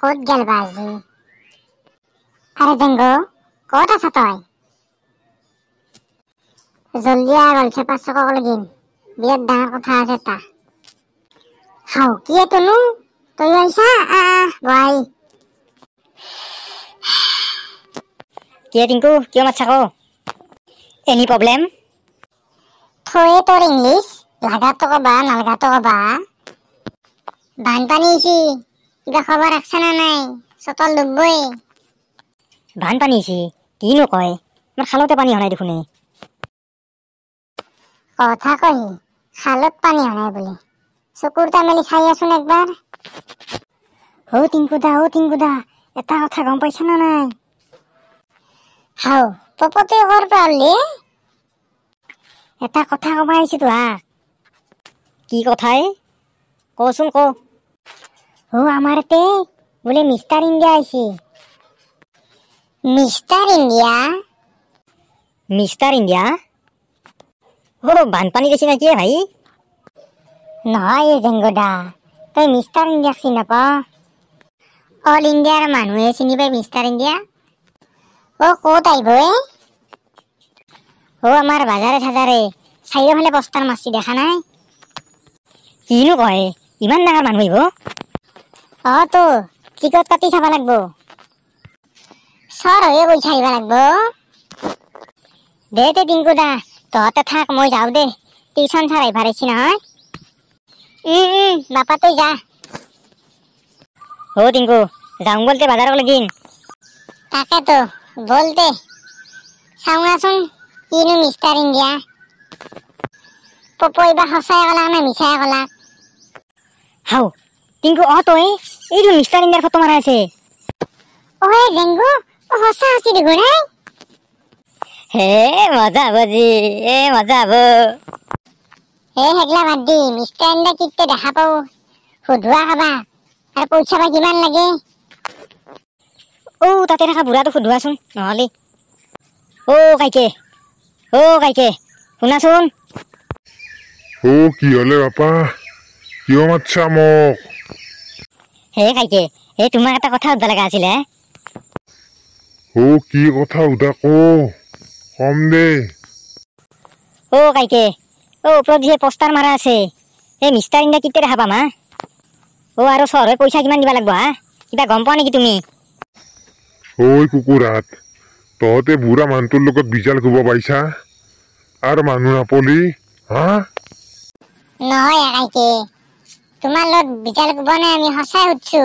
ক'ত গেল বাজি? আরে জেঙ্গো, ক'ত আছা তই? জলদি গলছে 500 টাকা লাগিন, বিরাট ডাঙর কথা আছে তা। হাও কি তনু, তই আইসা? ভাই কিয় টিংকু, কিয় মাতছা কো? Any problem? থয়ে তোৰ ইংলিশ লাগাতো কবা নালগাতো কবা। বানপানী আইছি, কিবা খবৰ ৰাখছা না নাই? চতল ডুববই। বানপানী আইছি? কিনো কয়, আমাৰ খালতে পানী হনাই দেখোন। কথা কহি খালত পানী হনাই বুলি, চকুৰ তামেলি চাই আছোন একবাৰ। ও টিংকুদা, এটা কথা গম পাইছা না নাই? হাও পপতে কৰ পৰা উল্লি? এটা কথা কবা আহিছো তো হা। কি কথাই? কচোন ক। আমাৰ ইয়াতে বোলে মিষ্টাৰ ইণ্ডিয়া আইছি। Mister India? Mister India? বানপানী দিছি নাকি ভাই? নহয় জেংগদা, তই মিষ্টাৰ ইণ্ডিয়াক চিনি নাপা? অল ইণ্ডিয়াৰ মানুহে চিনি পায় মিষ্টাৰ ইণ্ডিয়া। ক'ত আহিব আমাৰ বাজাৰে চাজাৰে চাৰিওফালে পোষ্টাৰ মাৰছি, দেখা নাই? কিনো কয়, ইমান ডাঙৰ মানুহ আহিব? তো টিকট কাটি চাব লাগব, চৰ হৈয়ে পইচা আহিব লাগব। দে তে টিংকুদা, তহঁতে থাক, মই যাওঁ দে, টিউচন ছাৰ আহিব আহিছি নহয়। বাপা তই যা। টিংকু, যাওঁ বলতে বাজাৰক লাগিন। তাকেতো বলতে চাওঁচোন কিনো মিষ্টাৰ ইণ্ডিয়া। পপই বা সঁচাই কলাক নে মিছাই কলাক? হাও টিংকু, তই এইটো মিষ্টাৰ ইণ্ডিয়াৰ ফটো মাৰা আছে। জেংগু, সঁচা আছি দেখোন। হে মজা হব জি, মজা হব। হেগলা বাদ দি, মিষ্টাৰ ইণ্ডিয়া কিতে দেখা পাও, সুধোৱা খাবা আৰু পইচা বা কিমান লাগে? তাতে থকা বুঢ়াটো সুধোৱাচোন নহলে। কাইকে শুনাচোন। কি হলে বাপা, কিয় মাতছা মোক? হে কাইকে, তোমাক এটা কথা সুধবা লগা আছিলে। কি কথা সুধা কম দে। কাইকে, ওপৰত যে পোষ্টাৰ মাৰা আছে, মিষ্টাৰ ইণ্ডিয়া কিতে দেখা পাম হা? আৰু চহৰত পইচা কিমান দিবা লাগব হা? কিবা গম পোৱা নেকি তুমি? কুকুৰাত, তহঁতে বুঢ়া মানুহটোৰ লগত বিজাল খুব পাইছা আৰু মানুহ নাপলি হা? নহয় কাইকে, তোমাৰ লগত বিজাল কুব নাই, আমি সঁচাই সুধছো।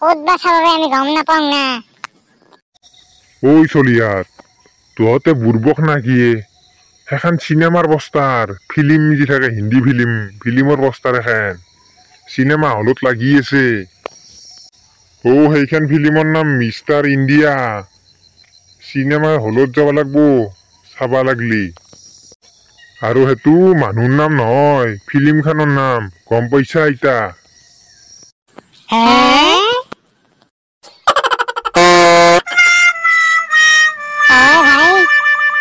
ক'ত বা চাব পাৰি আমি গম নাপাওঁ না। চলিয়াত, তহঁতে বুৰ্বক না কিয়ে? সেইখন চিনেমাৰ পোষ্টাৰ, ফিল্ম যি থাকে, হিন্দী ফিল্মৰ পোষ্টাৰ এখন চিনেমা হলত লাগি আছে। সেইখন ফিল্মৰ নাম মিষ্টাৰ ইণ্ডিয়া। চিনেমা হলত যাব লাগব চাবা লাগলি। আৰু সেইটো মানুহৰ নাম নহয়, ফিল্মখনৰ নাম, গম পাইছা ইতা? ভাই,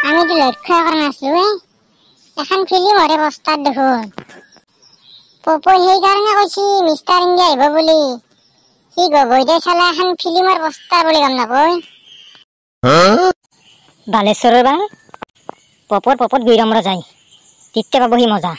আমিতো লক্ষ্য কৰা নাছিলো। এখন ফিল্মৰে পোষ্টাৰ দেখোন। পপই সেইকাৰণে কৈছি মিষ্টাৰ ইণ্ডিয়া আহিব বুলি। সি গভৈতে চালা এখন ফিল্মৰ পোষ্টাৰ বুলি গম নাপায়। বালেশ্বৰৰ বাল পপত গৈ ৰমৰা যায়, তিতে পাব সি মজা।